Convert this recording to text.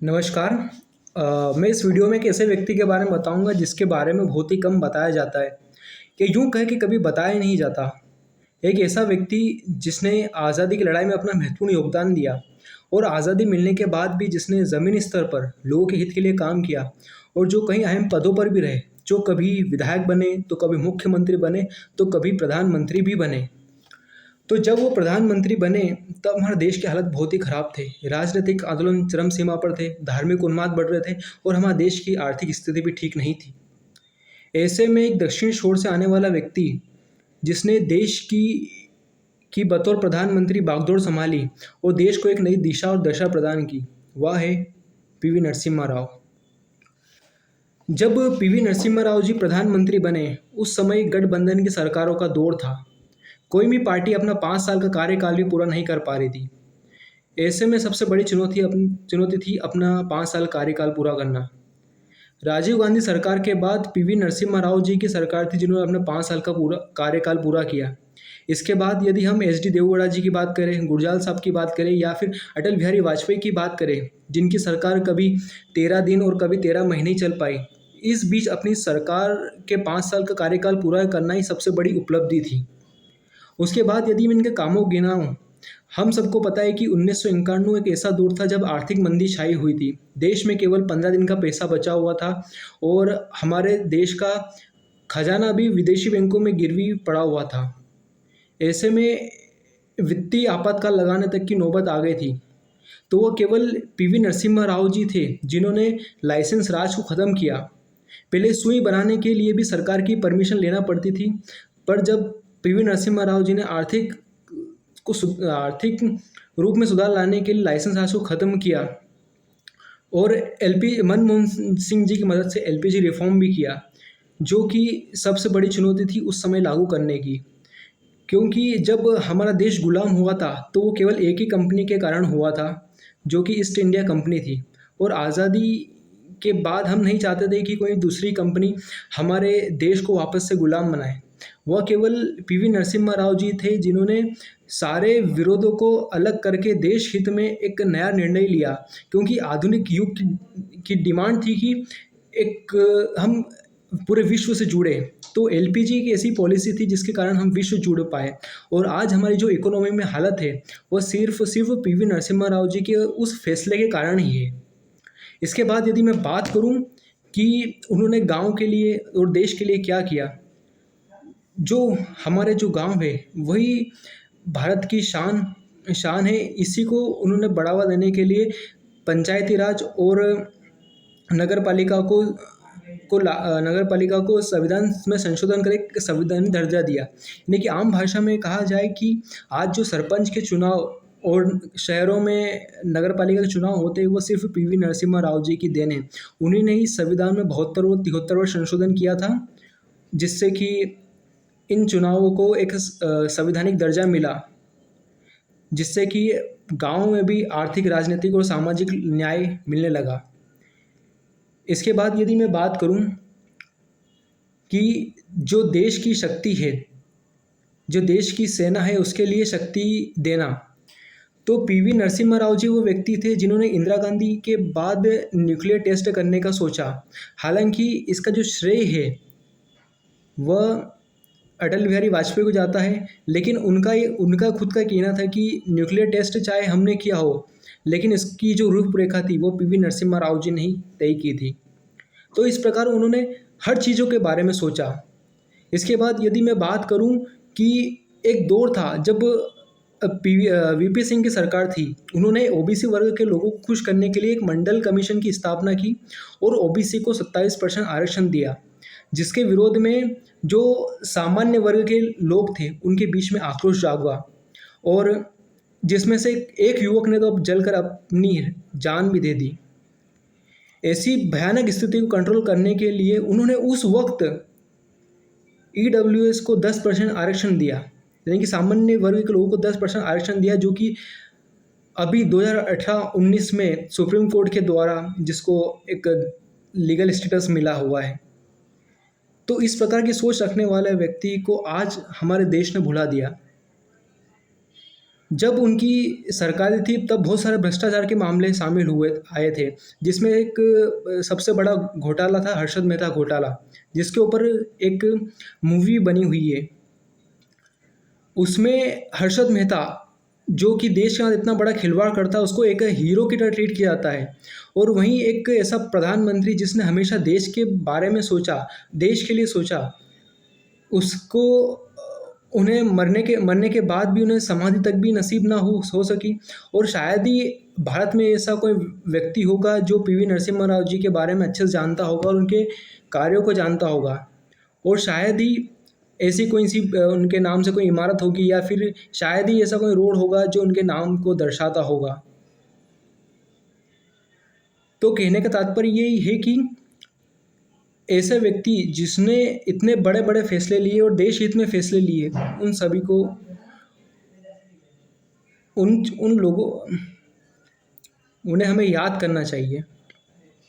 नमस्कार। मैं इस वीडियो में एक ऐसे व्यक्ति के बारे में बताऊंगा जिसके बारे में बहुत ही कम बताया जाता है कि यूं कहे कि कभी बताया नहीं जाता। एक ऐसा व्यक्ति जिसने आज़ादी की लड़ाई में अपना महत्वपूर्ण योगदान दिया और आज़ादी मिलने के बाद भी जिसने ज़मीनी स्तर पर लोगों के हित के लिए काम किया और जो कई अहम पदों पर भी रहे, जो कभी विधायक बने तो कभी मुख्यमंत्री बने तो कभी प्रधानमंत्री भी बने। तो जब वो प्रधानमंत्री बने तब हमारे देश की हालत बहुत ही खराब थे। राजनीतिक आंदोलन चरम सीमा पर थे, धार्मिक उन्माद बढ़ रहे थे और हमारे देश की आर्थिक स्थिति भी ठीक नहीं थी। ऐसे में एक दक्षिण छोर से आने वाला व्यक्ति जिसने देश की बतौर प्रधानमंत्री बागडोर संभाली और देश को एक नई दिशा और दशा प्रदान की, वह है पीवी नरसिम्हा राव। जब पीवी नरसिम्हा राव जी प्रधानमंत्री बने उस समय गठबंधन की सरकारों का दौर था। कोई भी पार्टी अपना 5 साल का कार्यकाल भी पूरा नहीं कर पा रही थी। ऐसे में सबसे बड़ी चुनौती थी अपना 5 साल कार्यकाल पूरा करना। राजीव गांधी सरकार के बाद पीवी नरसिम्हा राव जी की सरकार थी जिन्होंने अपना 5 साल का पूरा कार्यकाल पूरा किया। इसके बाद यदि हम एच डी देवगौड़ा जी की बात करें, गुरजाल साहब की बात करें या फिर अटल बिहारी वाजपेयी की बात करें, जिनकी सरकार कभी 13 दिन और कभी 13 महीने ही चल पाई। इस बीच अपनी सरकार के 5 साल का कार्यकाल पूरा करना ही सबसे बड़ी उपलब्धि थी। उसके बाद यदि मैं इनके कामों को गिनाऊँ, हम सबको पता है कि 1991 एक ऐसा दौर था जब आर्थिक मंदी छाई हुई थी। देश में केवल 15 दिन का पैसा बचा हुआ था और हमारे देश का खजाना भी विदेशी बैंकों में गिरवी पड़ा हुआ था। ऐसे में वित्तीय आपातकाल लगाने तक की नौबत आ गई थी। तो वो केवल पीवी नरसिम्हा राव जी थे जिन्होंने लाइसेंस राज को ख़त्म किया। पहले सुई बनाने के लिए भी सरकार की परमिशन लेना पड़ती थी, पर जब पीवी नरसिम्हा राव जी ने आर्थिक रूप में सुधार लाने के लिए लाइसेंस राज को ख़त्म किया और एलपी मनमोहन सिंह जी की मदद से एलपीजी रिफॉर्म भी किया, जो कि सबसे बड़ी चुनौती थी उस समय लागू करने की। क्योंकि जब हमारा देश गुलाम हुआ था तो वो केवल एक ही कंपनी के कारण हुआ था, जो कि ईस्ट इंडिया कंपनी थी। और आज़ादी के बाद हम नहीं चाहते थे कि कोई दूसरी कंपनी हमारे देश को वापस से गुलाम बनाए। वह केवल पीवी नरसिम्हा राव जी थे जिन्होंने सारे विरोधों को अलग करके देश हित में एक नया निर्णय लिया, क्योंकि आधुनिक युग की डिमांड थी कि एक हम पूरे विश्व से जुड़े। तो एलपीजी एक ऐसी पॉलिसी थी जिसके कारण हम विश्व जुड़ पाए और आज हमारी जो इकोनॉमी में हालत है वो सिर्फ पीवी नरसिम्हा राव जी के उस फैसले के कारण ही है। इसके बाद यदि मैं बात करूं कि उन्होंने गांव के लिए और देश के लिए क्या किया, जो हमारे जो गांव है वही भारत की शान है। इसी को उन्होंने बढ़ावा देने के लिए पंचायती राज और नगर पालिका को नगर पालिका को संविधान में संशोधन कर एक संवैधानिक दर्जा दिया। यानी कि आम भाषा में कहा जाए कि आज जो सरपंच के चुनाव और शहरों में नगर पालिका के चुनाव होते हैं वो सिर्फ पीवी नरसिम्हा राव जी की देन है। उन्हीं ने ही संविधान में 72 और 73 संशोधन किया था, जिससे कि इन चुनावों को एक संवैधानिक दर्जा मिला, जिससे कि गाँव में भी आर्थिक, राजनीतिक और सामाजिक न्याय मिलने लगा। इसके बाद यदि मैं बात करूं कि जो देश की शक्ति है, जो देश की सेना है उसके लिए शक्ति देना, तो पीवी नरसिम्हा राव जी वो व्यक्ति थे जिन्होंने इंदिरा गांधी के बाद न्यूक्लियर टेस्ट करने का सोचा। हालांकि इसका जो श्रेय है वह अटल बिहारी वाजपेयी को जाता है, लेकिन उनका खुद का कहना था कि न्यूक्लियर टेस्ट चाहे हमने किया हो, लेकिन इसकी जो रूपरेखा थी वो पीवी नरसिम्हा राव जी ने ही तय की थी। तो इस प्रकार उन्होंने हर चीज़ों के बारे में सोचा। इसके बाद यदि मैं बात करूं कि एक दौर था जब वीपी सिंह की सरकार थी। उन्होंने ओबीसी वर्ग के लोगों को खुश करने के लिए एक मंडल कमीशन की स्थापना की और ओबीसी को 27% आरक्षण दिया, जिसके विरोध में जो सामान्य वर्ग के लोग थे उनके बीच में आक्रोश जागा और जिसमें से एक युवक ने तो अब जलकर अपनी जान भी दे दी। ऐसी भयानक स्थिति को कंट्रोल करने के लिए उन्होंने उस वक्त ईडब्ल्यूएस को 10% आरक्षण दिया, यानी कि सामान्य वर्ग के लोगों को 10% आरक्षण दिया, जो कि अभी 2018-19 में सुप्रीम कोर्ट के द्वारा जिसको एक लीगल स्टेटस मिला हुआ है। तो इस प्रकार की सोच रखने वाले व्यक्ति को आज हमारे देश ने भुला दिया। जब उनकी सरकारें थी तब बहुत सारे भ्रष्टाचार के मामले शामिल हुए आए थे, जिसमें एक सबसे बड़ा घोटाला था हर्षद मेहता घोटाला, जिसके ऊपर एक मूवी बनी हुई है। उसमें हर्षद मेहता जो कि देश के साथ इतना बड़ा खिलवाड़ करता है उसको एक हीरो की तरह ट्रीट किया जाता है। और वहीं एक ऐसा प्रधानमंत्री जिसने हमेशा देश के बारे में सोचा, देश के लिए सोचा, उसको उन्हें मरने के बाद भी उन्हें समाधि तक भी नसीब ना हो सकी। और शायद ही भारत में ऐसा कोई व्यक्ति होगा जो पीवी नरसिम्हा राव जी के बारे में अच्छे से जानता होगा और उनके कार्यों को जानता होगा। और शायद ही ऐसी कोई सी उनके नाम से कोई इमारत होगी, या फिर शायद ही ऐसा कोई रोड होगा जो उनके नाम को दर्शाता होगा। तो कहने का तात्पर्य यही है कि ऐसे व्यक्ति जिसने इतने बड़े बड़े फैसले लिए और देश हित में फैसले लिए, उन सभी को उन उन लोगों उन्हें हमें याद करना चाहिए।